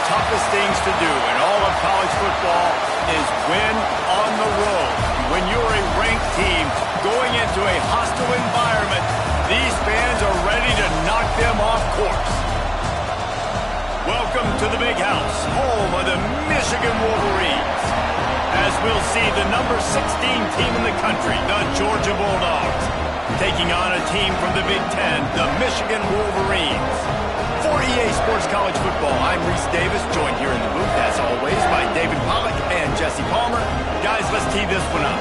Toughest things to do in all of college football is win on the road. When you're a ranked team going into a hostile environment, these fans are ready to knock them off course. Welcome to the Big House, home of the Michigan Wolverines. As we'll see, the number 16 team in the country, the Georgia Bulldogs, taking on a team from the Big Ten, the Michigan Wolverines. For EA Sports College Football, I'm Reese Davis, joined here in the booth, as always, by David Pollack and Jesse Palmer. Guys, let's tee this one up.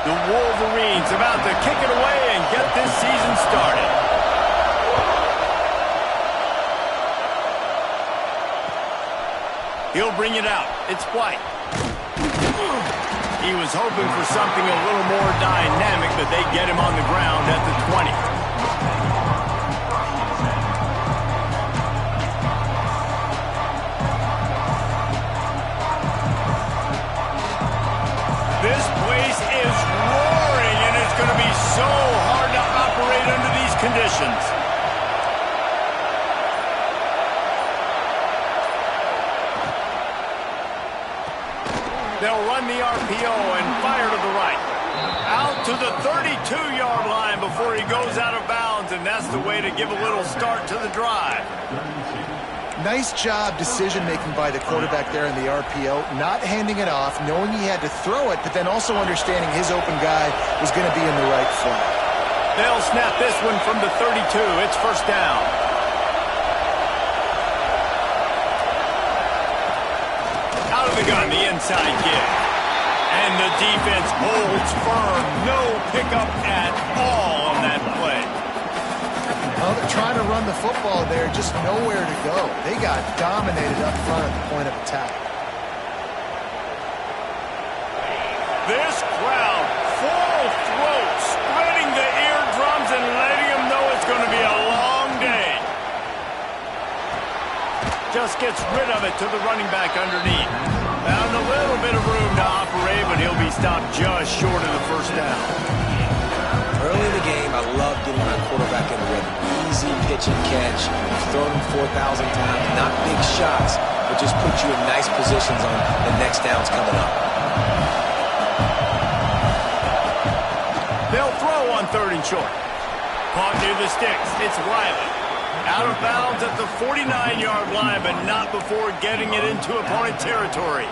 The Wolverines about to kick it away and get this season started. He'll bring it out. It's White. He was hoping for something a little more dynamic, but they get him on the ground at the 20. This place is roaring, and it's going to be so hard to operate under these conditions. They'll run the RPO and fire to the right. Out to the 32-yard line before he goes out of bounds, and that's the way to give a little start to the drive. Nice job decision-making by the quarterback there in the RPO, not handing it off, knowing he had to throw it, but then also understanding his open guy was going to be in the right flat. They'll snap this one from the 32. It's first down. Out of the gun, the inside give. And the defense holds firm. No pickup at all on that play. Well, they're trying to run the football there, just nowhere to go. They got dominated up front at the point of attack. This crowd, full throat, spreading the eardrums and letting them know it's going to be a long day. Just gets rid of it to the running back underneath. Found a little bit of room to operate, but he'll be stopped just short of the first down. Early in the game, I love getting my quarterback in the rhythm. Easy pitch and catch. You've thrown him 4,000 times. Not big shots, but just put you in nice positions on the next downs coming up. They'll throw on 3rd and short. Caught near the sticks. It's Riley. Out of bounds at the 49-yard line, but not before getting it into opponent territory.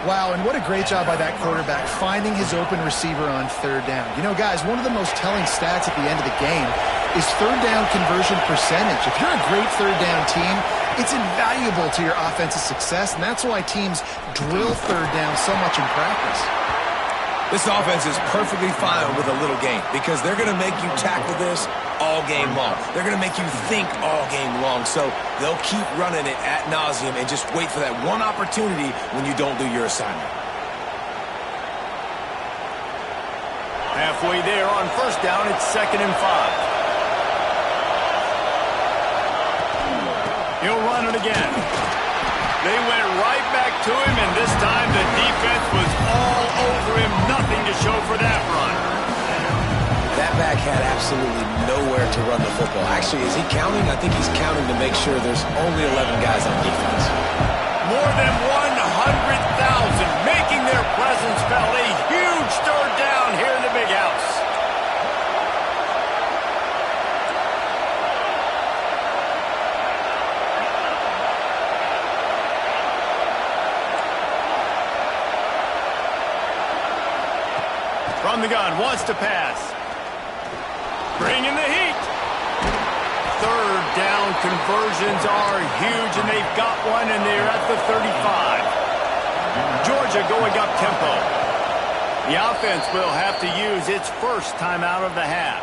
Wow, and what a great job by that quarterback finding his open receiver on 3rd down. You know, guys, one of the most telling stats at the end of the game is 3rd down conversion percentage. If you're a great 3rd down team, it's invaluable to your offensive success, and that's why teams drill 3rd down so much in practice. This offense is perfectly fine with a little game because they're going to make you tackle this all game long. They're going to make you think all game long. So they'll keep running it ad nauseum and just wait for that one opportunity when you don't do your assignment. Halfway there on first down, it's 2nd and 5. He'll run it again. They went right back to him, and this time the defense was all over him. Nothing to show for that run. That back had absolutely nowhere to run the football. Actually, is he counting? I think he's counting to make sure there's only 11 guys on defense. More than 100,000 making their presence felt. A huge third down here in the big house. From the gun, wants to pass. Bringing the heat. Third down conversions are huge, and they've got one, and they're at the 35. Georgia going up tempo. The offense will have to use its first timeout of the half.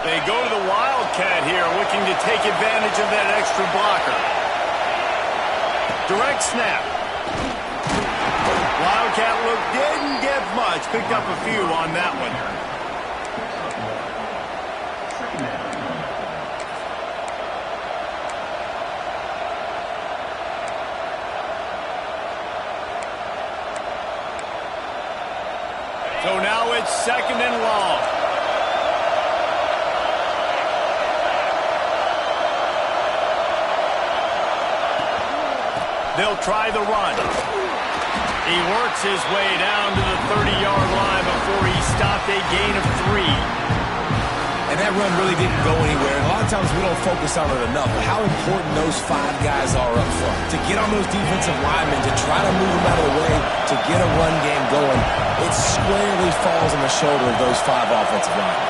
They go to the Wildcat here, looking to take advantage of that extra blocker. Direct snap. Wildcat look didn't get much. Picked up a few on that one. So now it's 2nd and long. They'll try the run. He works his way down to the 30-yard line before he stopped a gain of 3. And that run really didn't go anywhere. And a lot of times we don't focus on it enough, but how important those 5 guys are up front. To get on those defensive linemen, to try to move them out of the way, to get a run game going, it squarely falls on the shoulder of those 5 offensive linemen.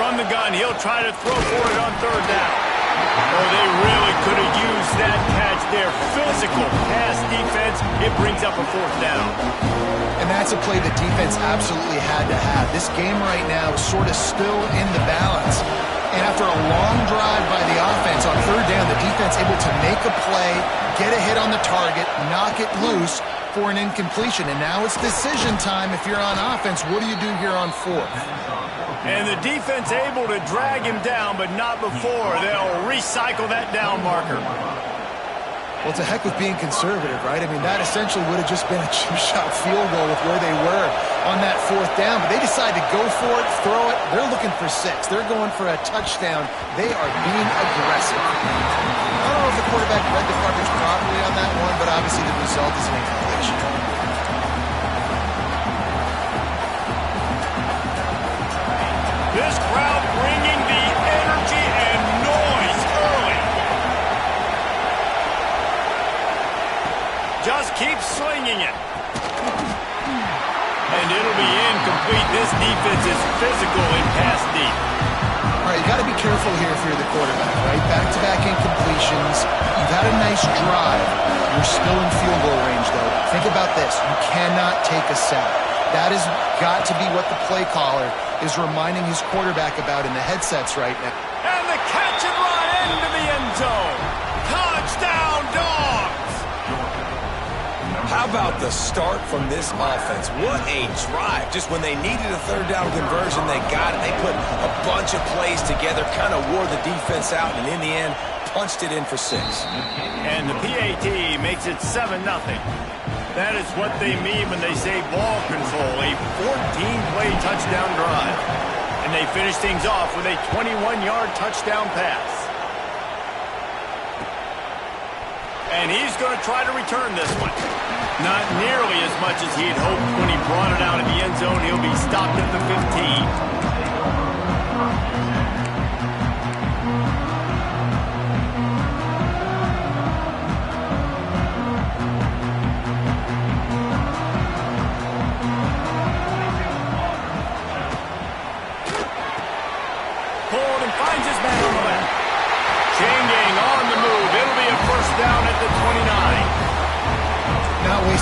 From the gun, he'll try to throw for it on third down. Oh, they really could have used that catch there. Physical pass defense. It brings up a 4th down. And that's a play the defense absolutely had to have. This game right now is sort of still in the balance. And after a long drive by the offense on third down, the defense able to make a play, get a hit on the target, knock it loose for an incompletion. And now it's decision time if you're on offense. What do you do here on 4th? And the defense able to drag him down, but not before. They'll recycle that down marker. Well, it's a heck of being conservative, right? I mean, that essentially would have just been a chip-shot field goal with where they were on that 4th down. But they decide to go for it, throw it. They're looking for 6. They're going for a touchdown. They are being aggressive. I don't know if the quarterback read the coverage properly on that one, but obviously the result is an incompletion. This crowd bringing the energy and noise early. Just keep slinging it. And it'll be incomplete. This defense is physical and pass deep. All right, you got to be careful here if you're the quarterback, right? Back-to-back incompletions. You've had a nice drive. You're still in field goal range, though. Think about this. You cannot take a sack. That has got to be what the play caller is reminding his quarterback about in the headsets right now. And the catch and run into the end zone. Touchdown, Dogs! How about the start from this offense? What a drive. Just when they needed a third down conversion, they got it. They put a bunch of plays together, kind of wore the defense out, and in the end, punched it in for 6. And the PAT makes it 7-0. That is what they mean when they say ball control, a 14-play touchdown drive. And they finish things off with a 21-yard touchdown pass. And he's going to try to return this one. Not nearly as much as he had hoped when he brought it out of the end zone. He'll be stopped at the 15.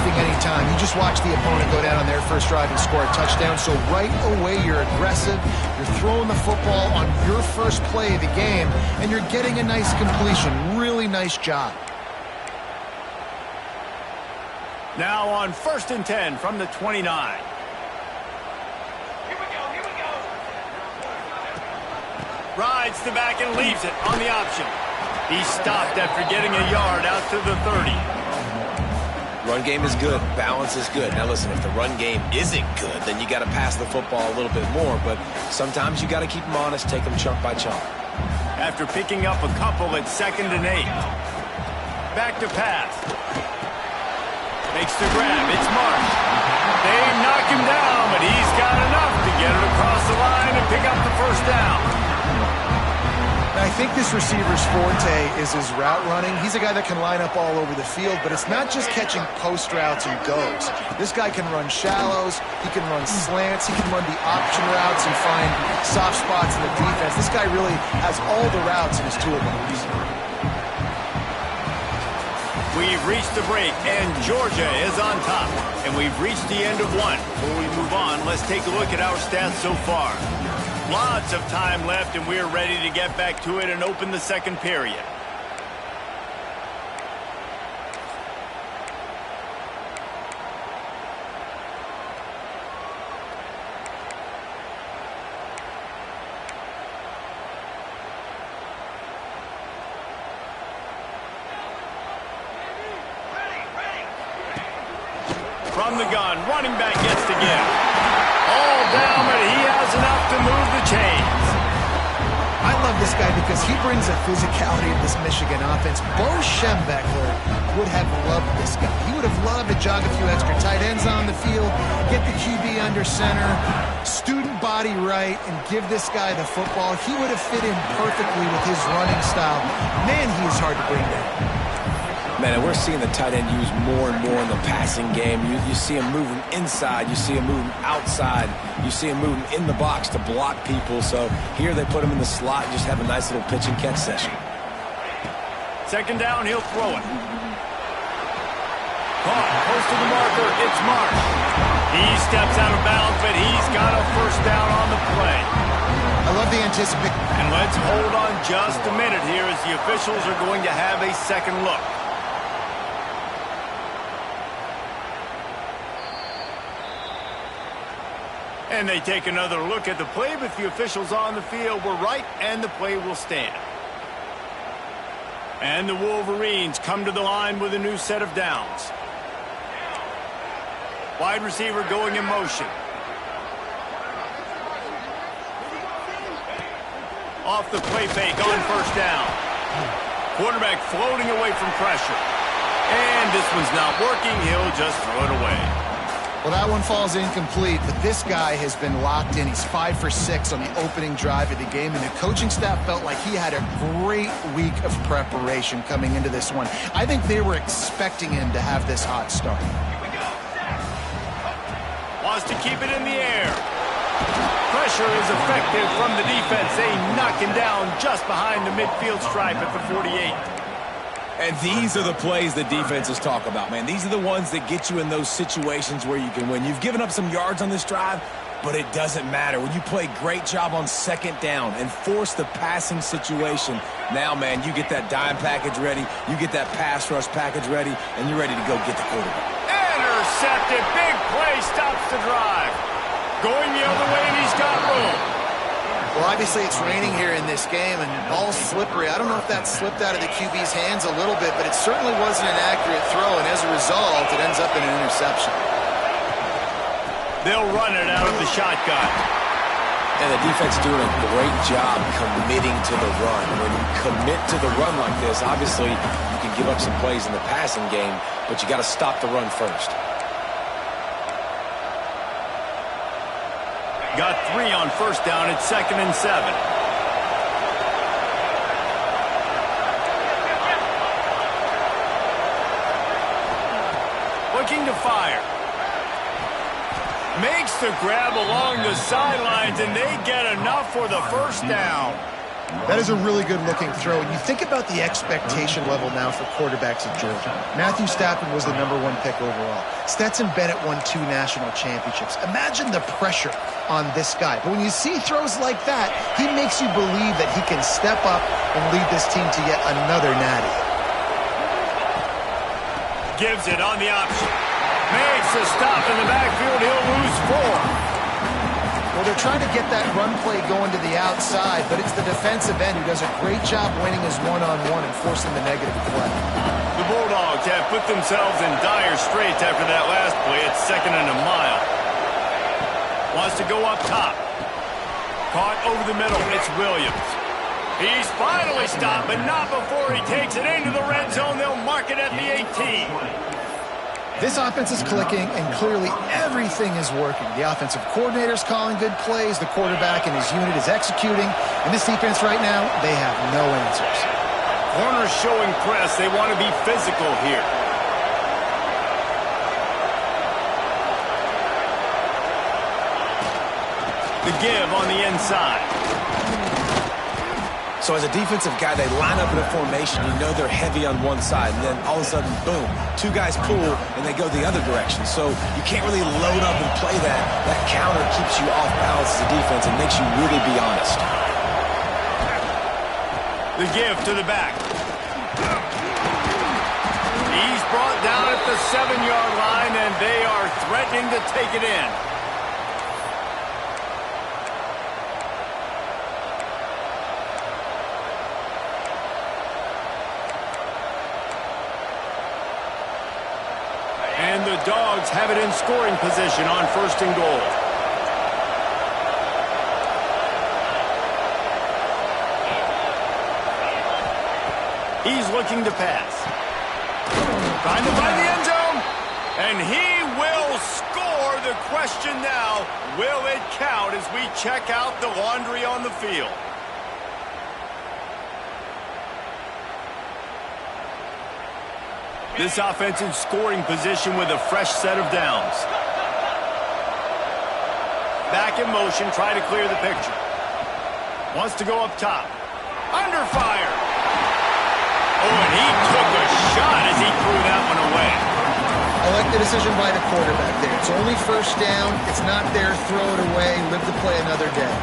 Any time. You just watch the opponent go down on their first drive and score a touchdown. So right away, you're aggressive. You're throwing the football on your first play of the game, and you're getting a nice completion. Really really nice job. Now on 1st and 10 from the 29. Rides the back and leaves it on the option. He stopped after getting a yard out to the 30. Run game is good. Balance is good. Now listen, if the run game isn't good, then you got to pass the football a little bit more. But sometimes you got to keep them honest, take them chunk by chunk. After picking up a couple at 2nd and 8. Back to pass. Makes the grab. It's Marsh. They knock him down, but he's got enough to get it across the line and pick up the first down. I think this receiver's forte is his route running. He's a guy that can line up all over the field, but it's not just catching post routes and goes. This guy can run shallows, he can run slants, he can run the option routes and find soft spots in the defense. This guy really has all the routes in his toolbox. We've reached the break, and Georgia is on top. And we've reached the end of one. Before we move on, let's take a look at our stats so far. Lots of time left, and we're ready to get back to it and open the second period. From the gun, running back gets to give. All down, but he has enough to move the chains. I love this guy because he brings a physicality to this Michigan offense. Bo Schembechler would have loved this guy. He would have loved to jog a few extra tight ends on the field, get the QB under center, student body right, and give this guy the football. He would have fit in perfectly with his running style. Man, he is hard to bring down. Man, and we're seeing the tight end used more and more in the passing game. You see him moving inside. You see him moving outside. You see him moving in the box to block people. So here they put him in the slot and just have a nice little pitch and catch session. 2nd down, he'll throw it. Caught, close to the marker, it's Marsh. He steps out of bounds, but he's got a first down on the play. I love the anticipation. And let's hold on just a minute here as the officials are going to have a second look. And they take another look at the play, but the officials on the field were right, and the play will stand. And the Wolverines come to the line with a new set of downs. Wide receiver going in motion. Off the play fake on 1st down. Quarterback floating away from pressure. And this one's not working. He'll just throw it away. Well, that one falls incomplete, but this guy has been locked in. He's 5 for 6 on the opening drive of the game, and the coaching staff felt like he had a great week of preparation coming into this one. I think they were expecting him to have this hot start. Wants to keep it in the air. Pressure is effective from the defense. They knock him down just behind the midfield stripe at the 48. And these are the plays that defenses talk about, man. These are the ones that get you in those situations where you can win. You've given up some yards on this drive, but it doesn't matter. When you play a great job on 2nd down and force the passing situation, now, man, you get that dime package ready, you get that pass rush package ready, and you're ready to go get the quarterback. Intercepted. Big play stops the drive. Going the other way, and he's got room. Well, obviously it's raining here in this game, and ball's slippery. I don't know if that slipped out of the QB's hands a little bit, but it certainly wasn't an accurate throw, and as a result, it ends up in an interception. They'll run it out of the shotgun. And the defense doing a great job committing to the run. When you commit to the run like this, obviously you can give up some plays in the passing game, but you got to stop the run first. Got 3 on 1st down at 2nd and 7. Looking to fire. Makes the grab along the sidelines, and they get enough for the first down. That is a really good-looking throw. And you think about the expectation level now for quarterbacks at Georgia. Matthew Stafford was the #1 pick overall. Stetson Bennett won 2 national championships. Imagine the pressure on this guy. But when you see throws like that, he makes you believe that he can step up and lead this team to yet another natty. Gives it on the option. Makes a stop in the backfield. He'll lose 4. Well, they're trying to get that run play going to the outside, but it's the defensive end who does a great job winning his one-on-one and forcing the negative play. The Bulldogs have put themselves in dire straits after that last play. It's 2nd and a mile. Wants to go up top. Caught over the middle. It's Williams. He's finally stopped, but not before he takes it into the red zone. They'll mark it at the 18. This offense is clicking, and clearly everything is working. The offensive coordinator's calling good plays. The quarterback and his unit is executing. And this defense right now, they have no answers. Corners showing press. They want to be physical here. The give on the inside. So as a defensive guy, they line up in a formation. You know they're heavy on one side, and then all of a sudden, boom, 2 guys pull, and they go the other direction. So you can't really load up and play that. That counter keeps you off balance as a defense and makes you really be honest. The give to the back. He's brought down at the 7-yard line, and they are threatening to take it in. And the Dogs have it in scoring position on 1st and goal. He's looking to pass. Trying to find the end zone. And he will score. The question now, will it count as we check out the laundry on the field? This offense in scoring position with a fresh set of downs. Back in motion, try to clear the picture. Wants to go up top. Under fire. Oh, and he took a shot as he threw that one away. I like the decision by the quarterback there. It's only 1st down. It's not there. Throw it away. Live to play another day.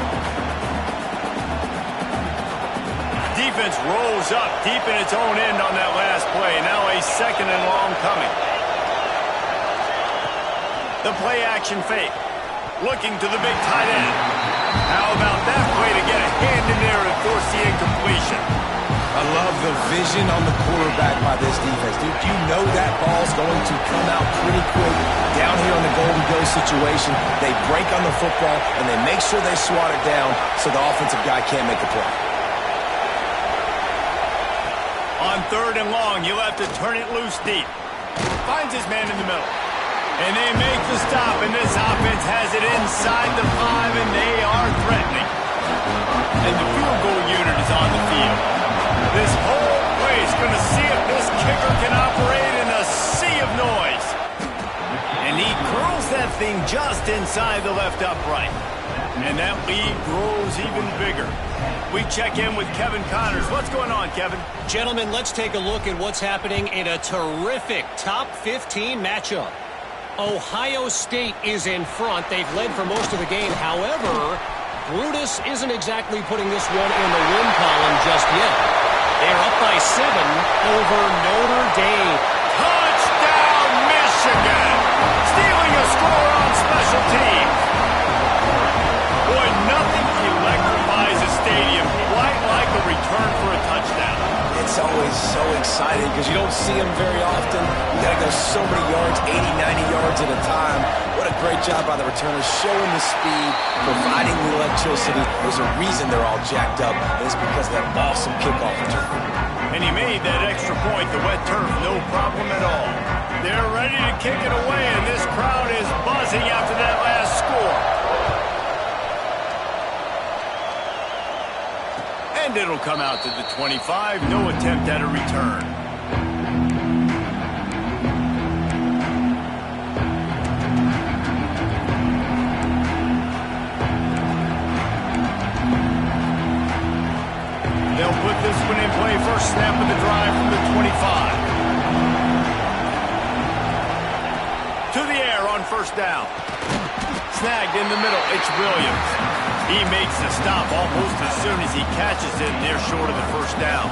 Defense rolls up deep in its own end on that last play. Now a 2nd and long coming. The play action fake. Looking to the big tight end. How about that play to get a hand in there and force the incompletion? I love the vision on the quarterback by this defense. Dude, you know that ball's going to come out pretty quick. Down here on the golden go situation, they break on the football, and they make sure they swat it down so the offensive guy can't make the play. On 3rd and long, you'll have to turn it loose deep. Finds his man in the middle. And they make the stop, and this offense has it inside the 5, and they are threatening. And the field goal unit is on the field. This whole place going to see if this kicker can operate in a sea of noise. And he curls that thing just inside the left upright. And that lead grows even bigger. We check in with Kevin Connors. What's going on, Kevin? Gentlemen, let's take a look at what's happening in a terrific top 15 matchup. Ohio State is in front. They've led for most of the game. However, Brutus isn't exactly putting this one in the win column just yet. They're up by 7 over Notre Dame. Touchdown, Michigan! Stealing a score on special teams. Boy, nothing electrifies a stadium quite like a return for a touchdown. It's always so exciting because you don't see them very often. You got to go so many yards, 80, 90 yards at a time. What a great job by the returners, showing the speed, providing the electricity. There's a reason they're all jacked up, and it's because of that awesome kickoff return. And he made that extra point, the wet turf, no problem at all. They're ready to kick it away, and this crowd is buzzing after that last score. And it'll come out to the 25. No attempt at a return. They'll put this one in play. First snap of the drive from the 25. To the air on 1st down. Snagged in the middle. It's Williams. He makes the stop almost as soon as he catches it, and they're short of the 1st down.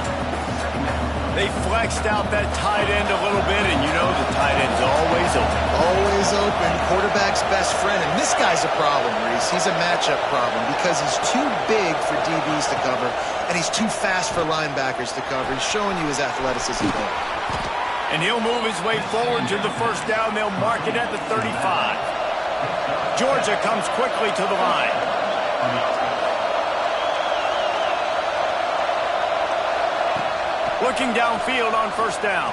They flexed out that tight end a little bit, and you know the tight end's always open. Always open. Quarterback's best friend. And this guy's a problem, Reese. He's a matchup problem because he's too big for DBs to cover, and he's too fast for linebackers to cover. He's showing you his athleticism there. And he'll move his way forward to the first down. They'll mark it at the 35. Georgia comes quickly to the line. Looking downfield on first down.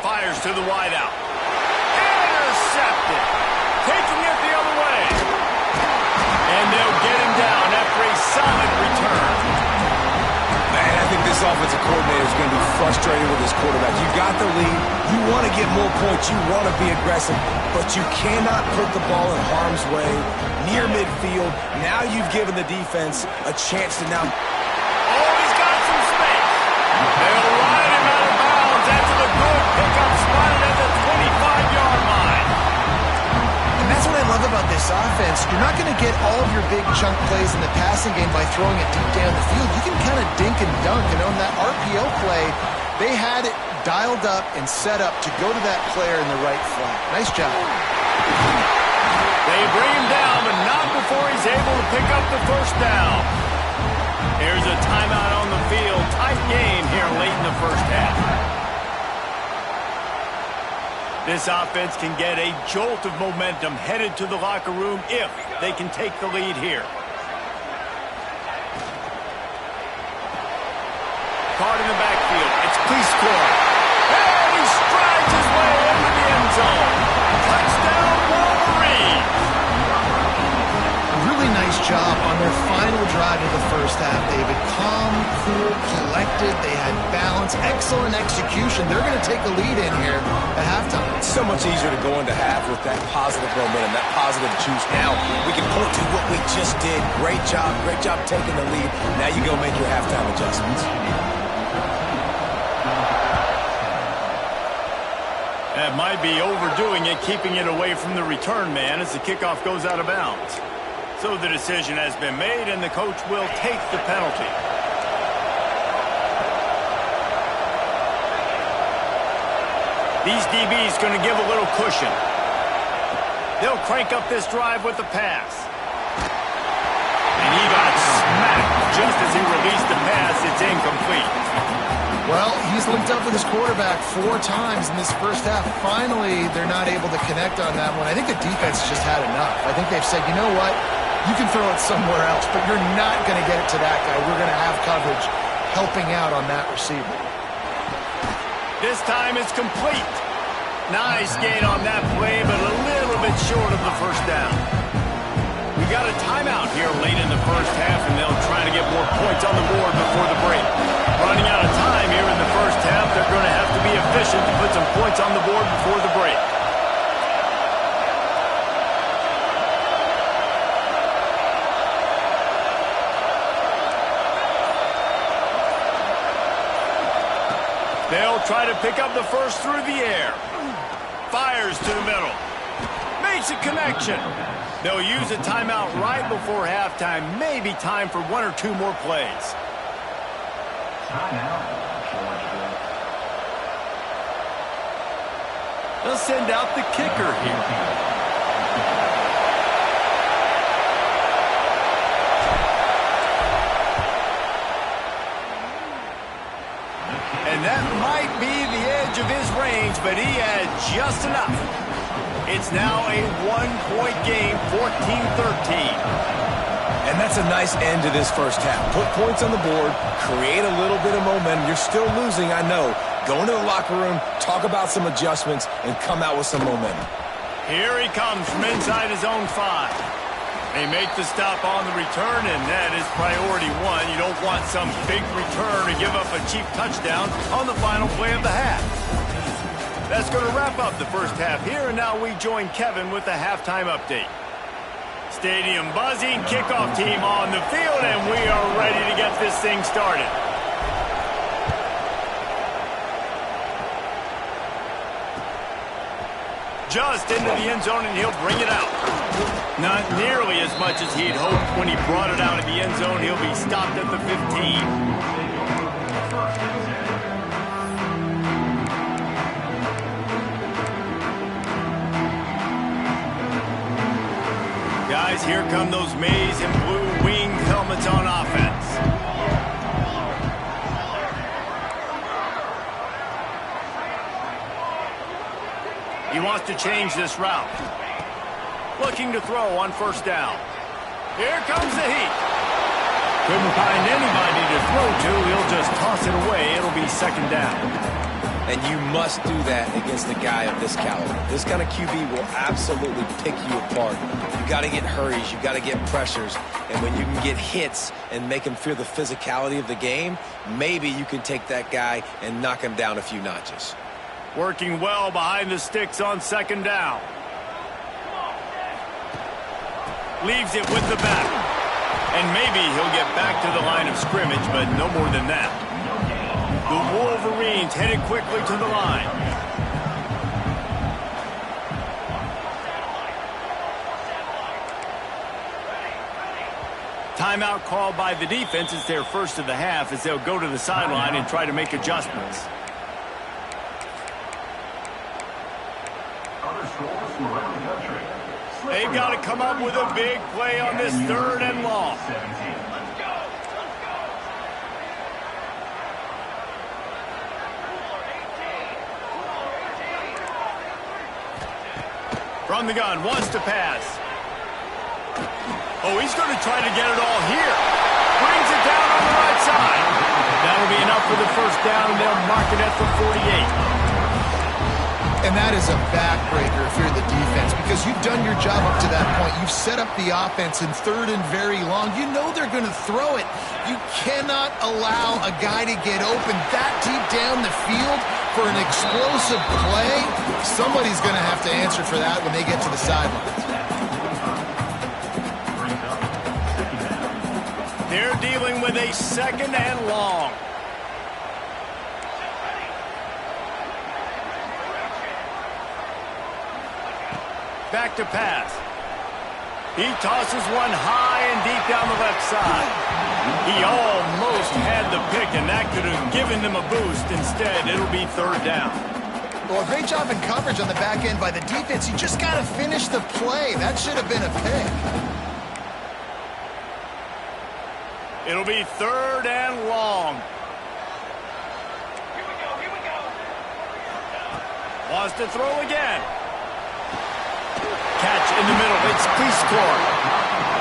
Fires to the wideout. Intercepted. Taking it the other way. And they'll get him down after a solid return. Man, I think this offensive coordinator is going to be frustrated with his quarterback. You got the lead. You want to get more points. You want to be aggressive. But you cannot put the ball in harm's way near midfield. Now you've given the defense a chance to now... Oh, he's got some space. They'll ride him out of bounds after the good pickup spotted at the 25-yard line. And that's what I love about this offense. You're not going to get all of your big chunk plays in the passing game by throwing it deep down the field. You can kind of dink and dunk. And on that RPO play, they had it dialed up and set up to go to that player in the right flat. Nice job. They bring him down, but not before he's able to pick up the first down. Here's a timeout on the field. Tight game here late in the first half. This offense can get a jolt of momentum headed to the locker room if they can take the lead here. Caught in the backfield. It's Cleescore. And he strides his way into the end zone. Touchdown, Wolverine. Really nice job on their final drive of the first half, David. Calm, cool, collected. They had balance, excellent execution. They're going to take the lead in here at halftime. It's so much easier to go into half with that positive momentum, that positive juice. Now we can point to what we just did. Great job taking the lead. Now you go make your halftime adjustments. That might be overdoing it, keeping it away from the return man as the kickoff goes out of bounds. So the decision has been made, and the coach will take the penalty. These DBs going to give a little cushion. They'll crank up this drive with the pass. And he got smacked just as he released the pass. It's incomplete. Well, he's linked up with his quarterback 4 times in this first half. Finally, they're not able to connect on that one. I think the defense just had enough. I think they've said, you know what? You can throw it somewhere else, but you're not going to get it to that guy. We're going to have coverage helping out on that receiver. This time it's complete. Nice gain on that play, but a little bit short of the first down. We got a timeout here late in the first half, and they'll try to get more points on the board before the break. Running out of time here in the first half, they're going to have to be efficient to put some points on the board before the break. They'll try to pick up the first through the air. Fires to the middle. Makes a connection. They'll use a timeout right before halftime. Maybe time for 1 or 2 more plays. They'll send out the kicker here. And that might be the edge of his range, but he had just enough. It's now a 1-point game, 14-13. And that's a nice end to this first half. Put points on the board, create a little bit of momentum. You're still losing, I know. Go into the locker room, talk about some adjustments, and come out with some momentum. Here he comes from inside his own 5. They make the stop on the return, and that is priority 1. You don't want some big return to give up a cheap touchdown on the final play of the half. That's going to wrap up the first half here, and now we join Kevin with the halftime update. Stadium buzzing, kickoff team on the field, and we are ready to get this thing started. Just into the end zone, and he'll bring it out. Not nearly as much as he'd hoped when he brought it out of the end zone. He'll be stopped at the 15. Guys, here come those maize and blue winged helmets on offense. He wants to change this route. Looking to throw on first down. Here comes the heat. Couldn't find anybody to throw to. He'll just toss it away. It'll be second down. And you must do that against a guy of this caliber. This kind of QB will absolutely pick you apart. You got to get hurries. You got to get pressures. And when you can get hits and make him feel the physicality of the game, maybe you can take that guy and knock him down a few notches. Working well behind the sticks on second down. Leaves it with the back. And maybe he'll get back to the line of scrimmage, but no more than that. The Wolverines headed quickly to the line. Timeout called by the defense. It's their first of the half as they'll go to the sideline and try to make adjustments. They've got to come up with a big play on this third and long. From the gun, wants to pass. Oh, he's going to try to get it all here. Brings it down on the right side. That'll be enough for the first down, and they'll mark it at the 48. And that is a backbreaker if you're the defense, because you've done your job up to that point. You've set up the offense in third and very long. You know they're going to throw it. You cannot allow a guy to get open that deep down the field for an explosive play. Somebody's going to have to answer for that when they get to the sidelines. They're dealing with a second and long. Back to pass. He tosses one high and deep down the left side. He almost had the pick, and that could have given them a boost. Instead, it'll be third down. Well, a great job in coverage on the back end by the defense. You just got to finish the play. That should have been a pick. It'll be third and long. Wants to throw again. Catch in the middle. It's Cleescore.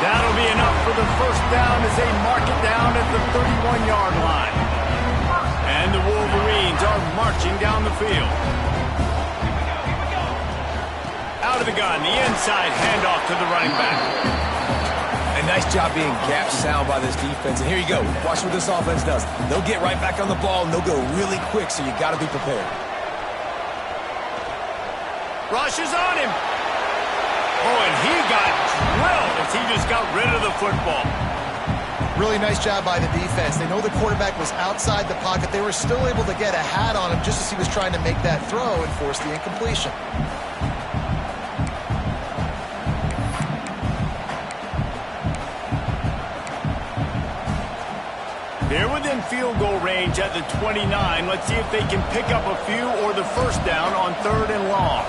That'll be enough for the first down as they mark it down at the 31-yard line. And the Wolverines are marching down the field. Out of the gun, the inside handoff to the running back. A nice job being gap sound by this defense. And here you go. Watch what this offense does. They'll get right back on the ball, and they'll go really quick, so you got to be prepared. Rushes on him. Oh, and he got drilled as he just got rid of the football. Really nice job by the defense. They know the quarterback was outside the pocket. They were still able to get a hat on him just as he was trying to make that throw and force the incompletion. They're within field goal range at the 29. Let's see if they can pick up a few or the first down on third and long.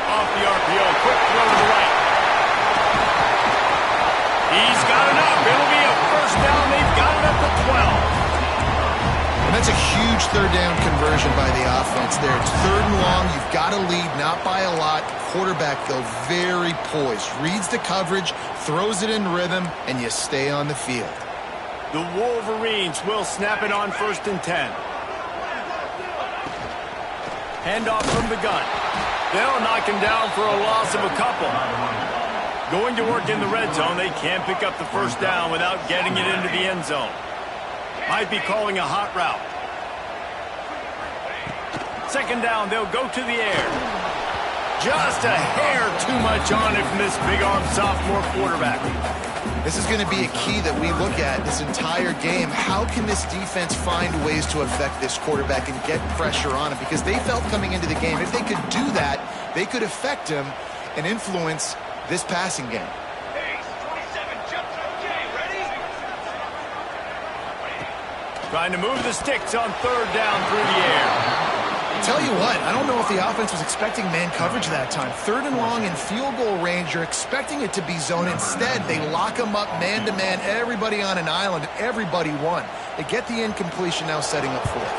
Off the RPO, quick throw to the right. He's got enough. It'll be a first down. They've got it at the 12. And that's a huge third down conversion by the offense there. It's third and long. You've got to lead, not by a lot. Quarterback, though, very poised. Reads the coverage, throws it in rhythm, and you stay on the field. The Wolverines will snap it on first and 10. Handoff from the gun. They'll knock him down for a loss of a couple. Going to work in the red zone. They can't pick up the first down without getting it into the end zone. Might be calling a hot route. Second down, they'll go to the air. Just a hair too much on it from this big-arm sophomore quarterback. This is going to be a key that we look at this entire game. How can this defense find ways to affect this quarterback and get pressure on him? Because they felt coming into the game, if they could do that, they could affect him and influence this passing game. Trying to move the sticks on third down through the air. Tell you what, I don't know if the offense was expecting man coverage that time. 3rd and long in field goal range, you're expecting it to be zone. Instead, they lock them up man-to-man, everybody on an island, and everybody won. They get the incompletion now, setting up 4th.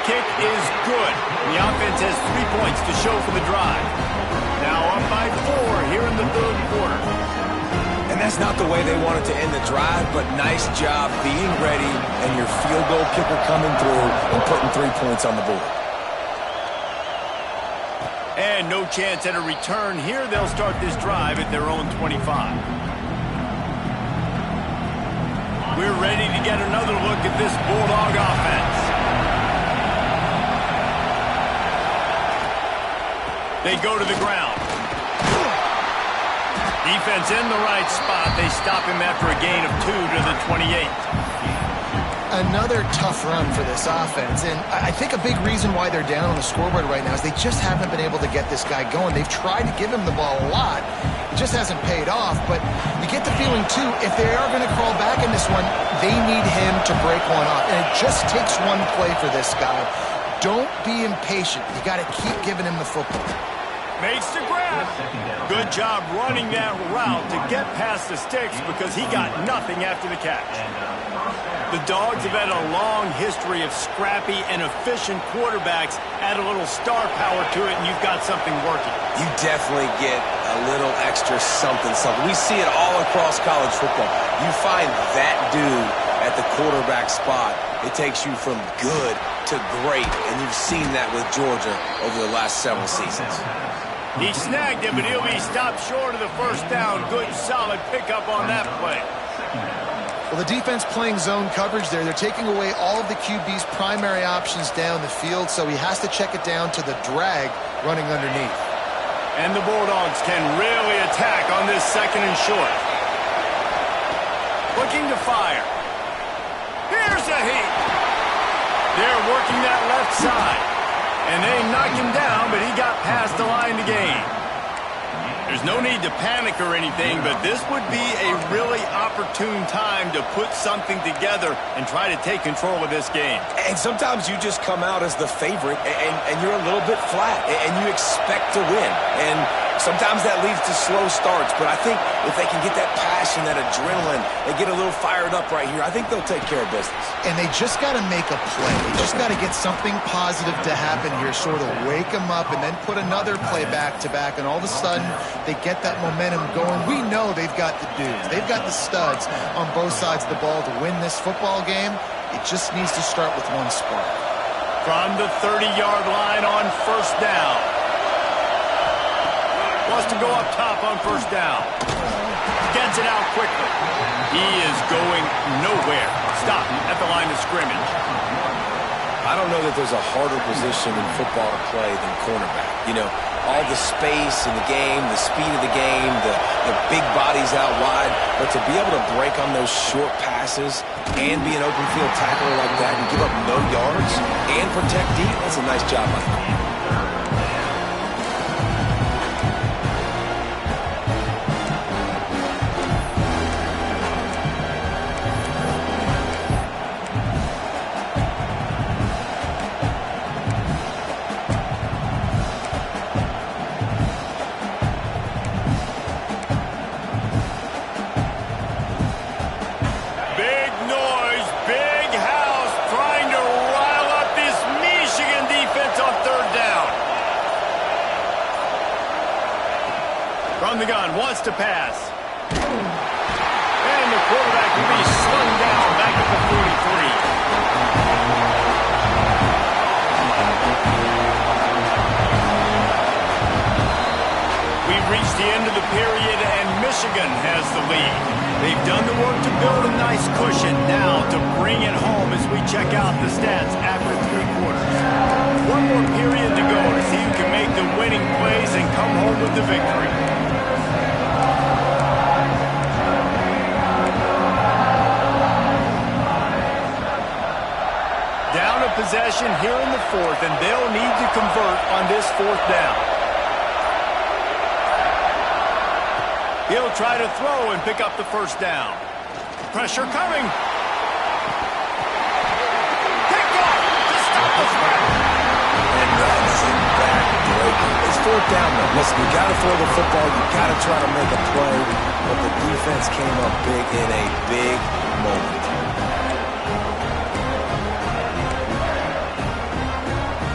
Kick is good. The offense has 3 points to show for the drive. Now up by 4 here in the 3rd quarter. And that's not the way they wanted to end the drive, but nice job being ready and your field goal kicker coming through and putting 3 points on the board. And no chance at a return here. They'll start this drive at their own 25. We're ready to get another look at this Bulldog offense. They go to the ground. Defense in the right spot. They stop him after a gain of 2 to the 28. Another tough run for this offense, and I think a big reason why they're down on the scoreboard right now is they just haven't been able to get this guy going. They've tried to give him the ball a lot. It just hasn't paid off, but you get the feeling, too, if they are going to crawl back in this one, they need him to break one off, and it just takes one play for this guy. Don't be impatient. You got to keep giving him the football. Makes the grab. Good job running that route to get past the sticks because he got nothing after the catch. The Dogs have had a long history of scrappy and efficient quarterbacks. Add a little star power to it, and you've got something working. You definitely get a little extra something. We see it all across college football. You find that dude at the quarterback spot, it takes you from good to great, and you've seen that with Georgia over the last several seasons. He snagged it, but he'll be stopped short of the 1st down. Good, solid pickup on that play. Well, the defense playing zone coverage there. They're taking away all of the QB's primary options down the field, so he has to check it down to the drag running underneath. And the Bulldogs can really attack on this 2nd and short. Looking to fire. Here's a heat. They're working that left side. And they knocked him down, but he got past the line to gain. There's no need to panic or anything, but this would be a really opportune time to put something together and try to take control of this game. And sometimes you just come out as the favorite, and you're a little bit flat, and you expect to win. And sometimes that leads to slow starts, but I think if they can get that passion, that adrenaline, they get a little fired up right here, I think they'll take care of business. And they just got to make a play. They just got to get something positive to happen here, sort of wake them up, and then put another play back-to-back, and all of a sudden they get that momentum going. We know they've got the dudes. They've got the studs on both sides of the ball to win this football game. It just needs to start with one spark. From the 30-yard line on 1st down. Wants to go up top on 1st down. Gets it out quickly. He is going nowhere. Stop at the line of scrimmage. I don't know that there's a harder position in football to play than cornerback. You know, all the space in the game, the speed of the game, the big bodies out wide. But to be able to break on those short passes and be an open field tackler like that and give up no yards and protect deep, that's a nice job by him. From the gun, wants to pass. And the quarterback will be slung down back at the 43. We've reached the end of the period, and Michigan has the lead. They've done the work to build a nice cushion. Now to bring it home as we check out the stats after 3 quarters. One more period to go to see who can make the winning plays and come home with the victory. Down a possession here in the 4th, and they'll need to convert on this 4th down. He'll try to throw and pick up the 1st down. Pressure coming. Picked off to stop the spread. it down there. Listen, you got to throw the football. You got to try to make a play. But the defense came up big in a big moment.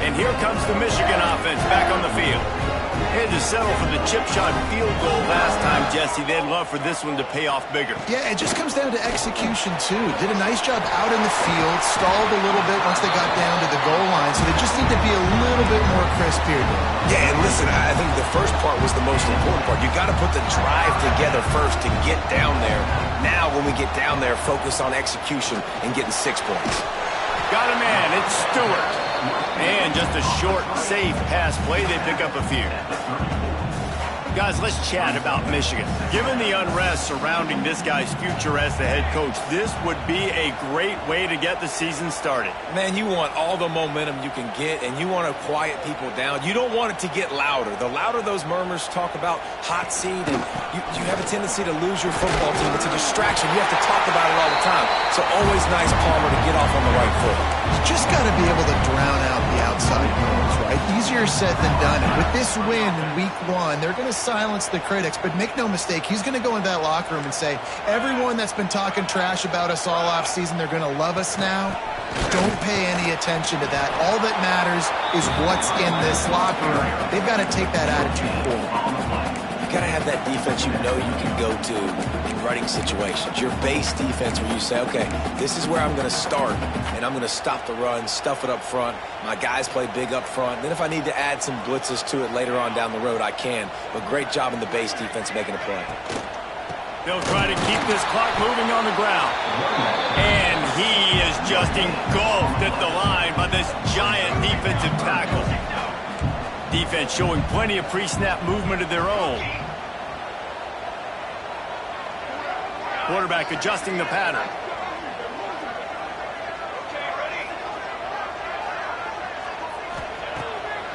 And here comes the Michigan offense back on the field. They had to settle for the chip shot field goal last time, Jesse. They'd love for this one to pay off bigger. Yeah, it just comes down to execution, too. Did a nice job out in the field, stalled a little bit once they got down to the goal line, so they just need to be a little bit more crisp here. Yeah, and listen, I think the first part was the most important part. You got to put the drive together first to get down there. Now, when we get down there, focus on execution and getting 6 points. Got a man, it's Stewart. And just a short, safe pass play, they pick up a few. Guys, let's chat about Michigan. Given the unrest surrounding this guy's future as the head coach, this would be a great way to get the season started. Man, you want all the momentum you can get, and you want to quiet people down. You don't want it to get louder. The louder those murmurs talk about hot seat, and you have a tendency to lose your football team. It's a distraction. You have to talk about it all the time. So always nice, Palmer, to get off on the right foot. You just got to be able to drown out the outside noise, right? Easier said than done. And with this win in week 1, they're going to silence the critics. But make no mistake, he's going to go into that locker room and say, everyone that's been talking trash about us all off season, they're going to love us now. Don't pay any attention to that. All that matters is what's in this locker room. They've got to take that attitude forward. You got to have that defense you know you can go to in running situations. Your base defense where you say, okay, this is where I'm going to start, and I'm going to stop the run, stuff it up front. My guys play big up front. Then if I need to add some blitzes to it later on down the road, I can. But great job in the base defense making a play. They'll try to keep this clock moving on the ground. And he is just engulfed at the line by this giant defensive tackle. Defense showing plenty of pre-snap movement of their own. Quarterback adjusting the pattern.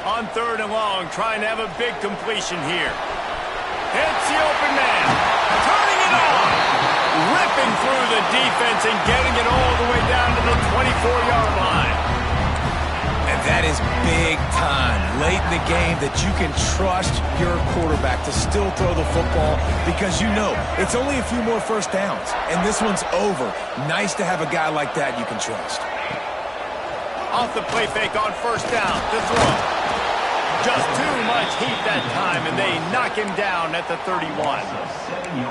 On 3rd and long, trying to have a big completion here. Hits the open man. Turning it on. Ripping through the defense and getting it all the way down to the 24-yard line. And that is big time late in the game that you can trust your quarterback to still throw the football because you know it's only a few more first downs, and this one's over. Nice to have a guy like that you can trust. Off the play fake on 1st down to throw. Just too much heat that time, and they knock him down at the 31.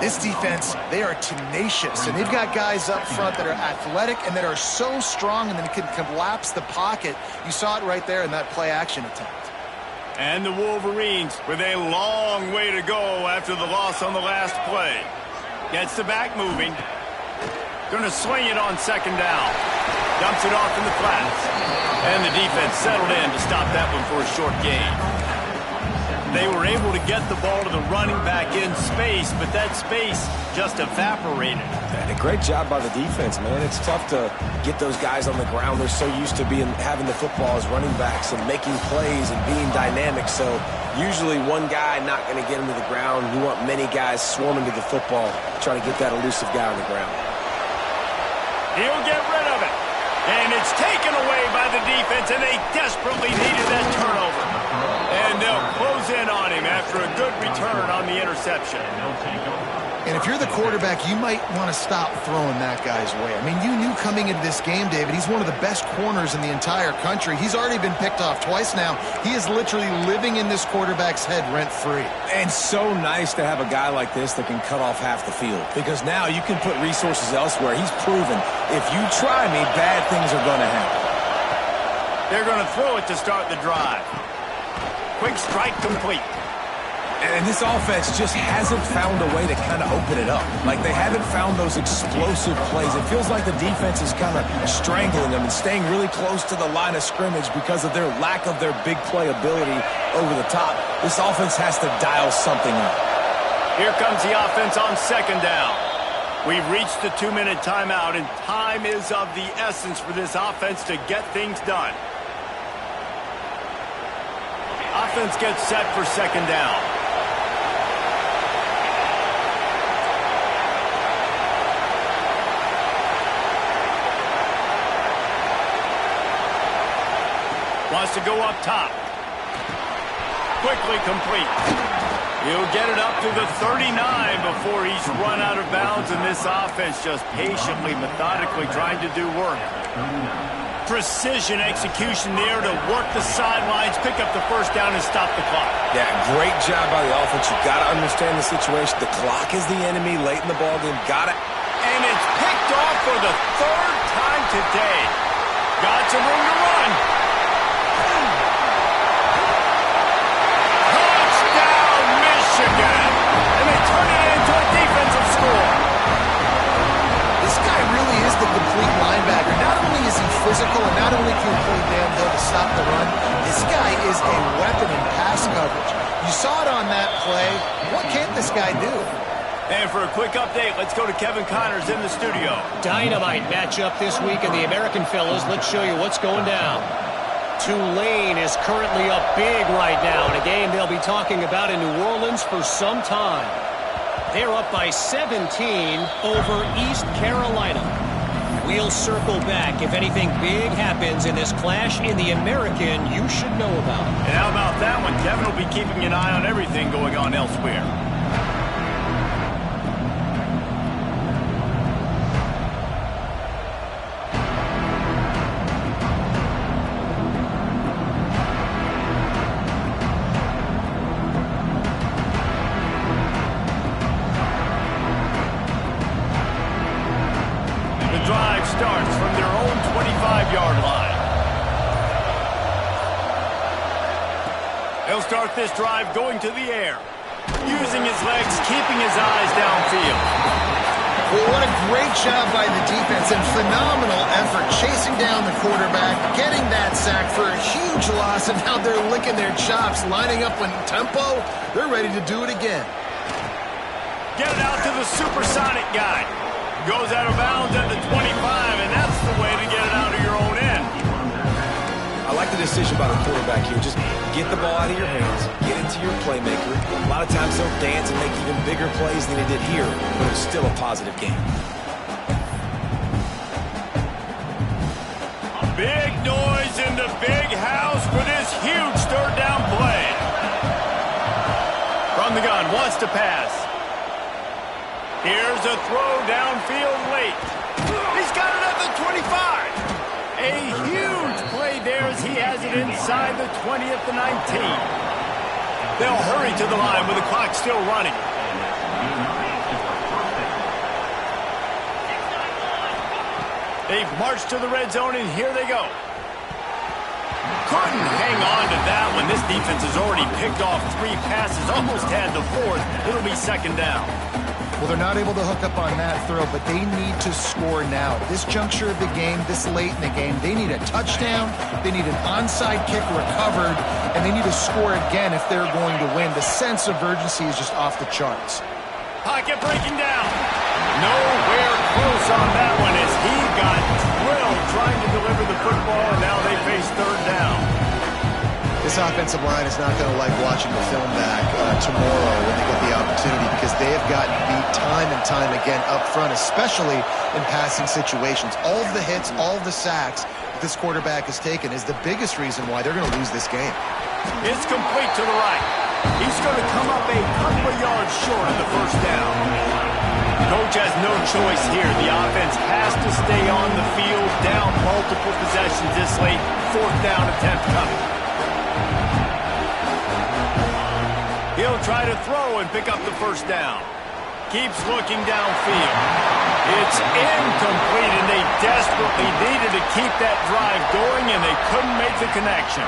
This defense, they are tenacious, and they've got guys up front that are athletic and that are so strong and then can collapse the pocket. You saw it right there in that play-action attempt. And the Wolverines with a long way to go after the loss on the last play. Gets the back moving. Going to swing it on 2nd down. Dumps it off in the flats. And the defense settled in to stop that one for a short gain. They were able to get the ball to the running back in space, but that space just evaporated. And a great job by the defense, man. It's tough to get those guys on the ground. They're so used to having the football as running backs and making plays and being dynamic. So usually one guy not going to get him to the ground. You want many guys swarming to the football, trying to get that elusive guy on the ground. He'll get rid of it. And it's taken away by the defense, and they desperately needed that turnover. And they'll close in on him after a good return on the interception. And if you're the quarterback, you might want to stop throwing that guy's way. I mean, you knew coming into this game, David, he's one of the best corners in the entire country. He's already been picked off twice now. He is literally living in this quarterback's head rent-free. And so nice to have a guy like this that can cut off half the field. Because now you can put resources elsewhere. He's proven, if you try me, bad things are going to happen. They're going to throw it to start the drive. Quick strike complete. And this offense just hasn't found a way to kind of open it up. Like, they haven't found those explosive plays. It feels like the defense is kind of strangling them and staying really close to the line of scrimmage because of their lack of their big play ability over the top. This offense has to dial something up. Here comes the offense on 2nd down. We've reached the 2-minute timeout, and time is of the essence for this offense to get things done. Offense gets set for 2nd down. Wants to go up top. quickly complete. He'll get it up to the 39 before he's run out of bounds, and this offense just patiently, methodically trying to do work. Precision execution there to work the sidelines, pick up the first down, and stop the clock. Yeah, great job by the offense. You've got to understand the situation. The clock is the enemy late in the ballgame. And it's picked off for the third time today. Got some room to run. Touchdown, Michigan! And they turn it into a defensive score. This guy really is the complete linebacker. Not only is he physical and not only can he play downhill to stop the run, this guy is a weapon in pass coverage. You saw it on that play. What can't this guy do? And for a quick update, let's go to Kevin Connors in the studio. Dynamite matchup this week in the American fellas. Let's show you what's going down. Tulane is currently up big right now in a game they'll be talking about in New Orleans for some time. They're up by 17 over East Carolina. We'll circle back if anything big happens in this clash in the American you should know about. And how about that one? Kevin will be keeping an eye on everything going on elsewhere. Starts from their own 25-yard line. They'll start this drive going to the air, using his legs, keeping his eyes downfield. Well, what a great job by the defense and phenomenal effort chasing down the quarterback, getting that sack for a huge loss, and now they're licking their chops, lining up in tempo. They're ready to do it again. Get it out to the supersonic guy. Goes out of bounds at the 25, and that's the way to get it out of your own end. I like the decision by the quarterback here. Just get the ball out of your hands, get it to your playmaker. A lot of times they'll dance and make even bigger plays than he did here, but it's still a positive game. Big noise in the big house for this huge third down play. From the gun, wants to pass. Here's a throw downfield late. He's got it at the 25. A huge play there as he has it inside the 20 at the 19. They'll hurry to the line with the clock still running. They've marched to the red zone, and here they go. Couldn't hang on to that one. This defense has already picked off 3 passes, almost had the 4th. It'll be second down. Well, they're not able to hook up on that throw, but they need to score now. This juncture of the game, this late in the game, they need a touchdown, they need an onside kick recovered, and they need to score again if they're going to win. The sense of urgency is just off the charts. Pocket breaking down. Nowhere close on that one as he got drilled trying to deliver the football, and now they face third down. This offensive line is not going to like watching the film back tomorrow when they get the opportunity because they have gotten beat time and time again up front, especially in passing situations. All of the hits, all of the sacks that this quarterback has taken is the biggest reason why they're going to lose this game. It's complete to the right. He's going to come up a couple of yards short of the first down. Coach has no choice here. The offense has to stay on the field, down multiple possessions this late. 4th down attempt coming. He'll try to throw and pick up the first down. Keeps looking downfield. It's incomplete, and they desperately needed to keep that drive going, and they couldn't make the connection.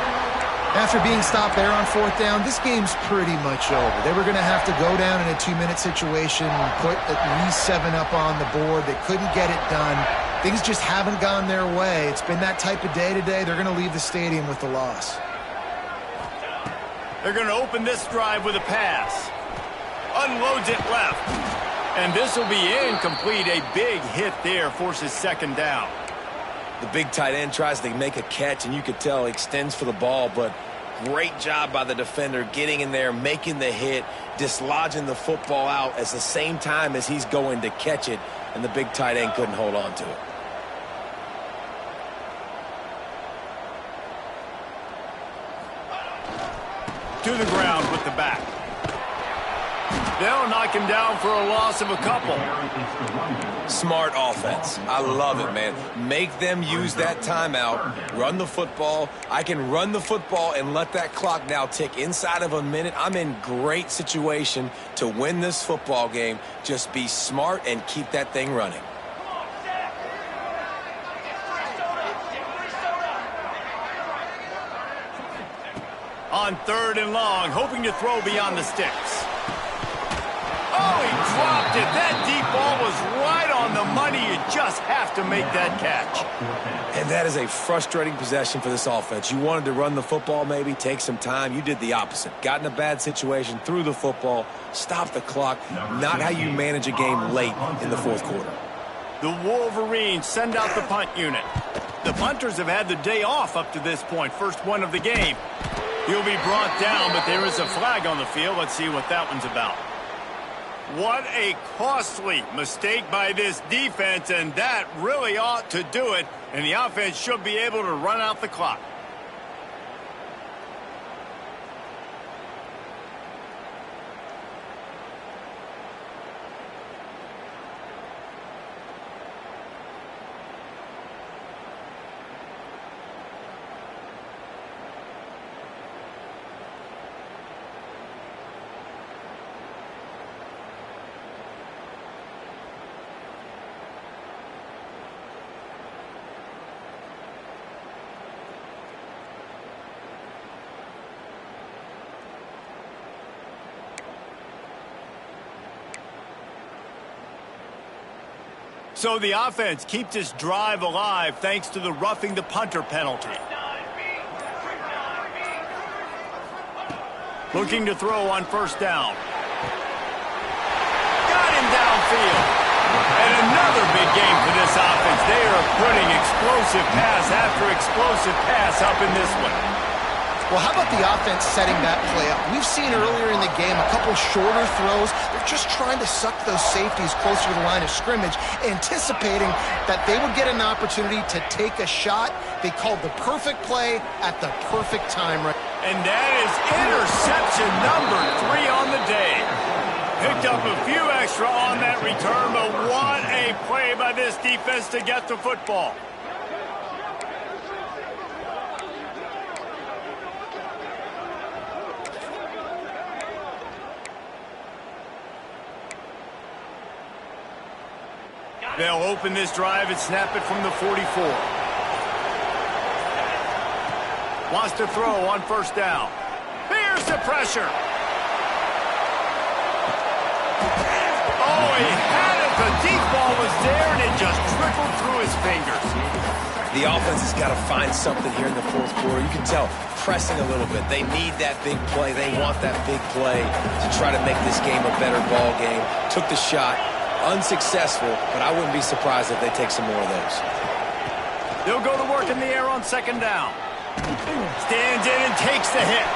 After being stopped there on 4th down, this game's pretty much over. They were going to have to go down in a 2-minute situation, put at least 7 up on the board. They couldn't get it done. Things just haven't gone their way. It's been that type of day today. They're going to leave the stadium with the loss. They're going to open this drive with a pass. Unloads it left. And this will be incomplete. A big hit there forces second down. The big tight end tries to make a catch, and you could tell he extends for the ball, but great job by the defender getting in there, making the hit, dislodging the football out at the same time as he's going to catch it, and the big tight end couldn't hold on to it. to the ground with the back. They'll knock him down for a loss of a couple. Smart offense. I love it, man. Make them use that timeout. Run the football. I can run the football and let that clock now tick inside of a minute. I'm in great situation to win this football game. Just be smart and keep that thing running. On 3rd and long, hoping to throw beyond the sticks. Oh, he dropped it. That deep ball was right on the money. You just have to make that catch. And that is a frustrating possession for this offense. You wanted to run the football, maybe take some time. You did the opposite. Got in a bad situation, threw the football, stopped the clock. Not how you manage a game late in the 4th quarter. The Wolverines send out the punt unit. The punters have had the day off up to this point. First one of the game. He'll be brought down, but there is a flag on the field. Let's see what that one's about. What a costly mistake by this defense, and that really ought to do it. And the offense should be able to run out the clock. So the offense keeps this drive alive thanks to the roughing the punter penalty. Looking to throw on 1st down. Got him downfield. And another big game for this offense. They are putting explosive pass after explosive pass up in this one. Well, how about the offense setting that play up? We've seen earlier in the game a couple shorter throws. They're just trying to suck those safeties closer to the line of scrimmage, anticipating that they would get an opportunity to take a shot. They called the perfect play at the perfect time. And that is interception number 3 on the day. Picked up a few extra on that return, but what a play by this defense to get the football. They'll open this drive and snap it from the 44. Wants to throw on 1st down. Here's the pressure. Oh, he had it. The deep ball was there, and it just trickled through his fingers. The offense has got to find something here in the 4th quarter. You can tell, pressing a little bit. They need that big play. They want that big play to try to make this game a better ball game. Took the shot. Unsuccessful, but I wouldn't be surprised if they take some more of those. They'll go to work in the air on 2nd down. Stands in and takes the hit.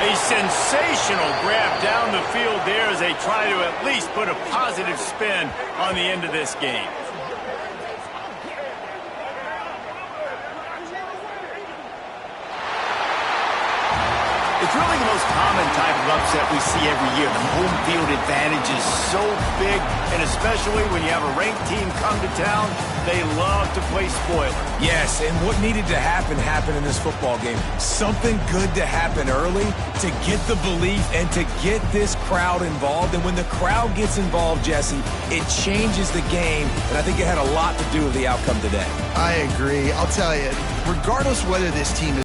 A sensational grab down the field there as they try to at least put a positive spin on the end of this game. It's really the most common type of upset we see every year. The home field advantage is so big, and especially when you have a ranked team come to town, they love to play spoiler. Yes, and what needed to happen happened in this football game. Something good to happen early to get the belief and to get this crowd involved. And when the crowd gets involved, Jesse, it changes the game, and I think it had a lot to do with the outcome today. I agree. I'll tell you, regardless whether this team is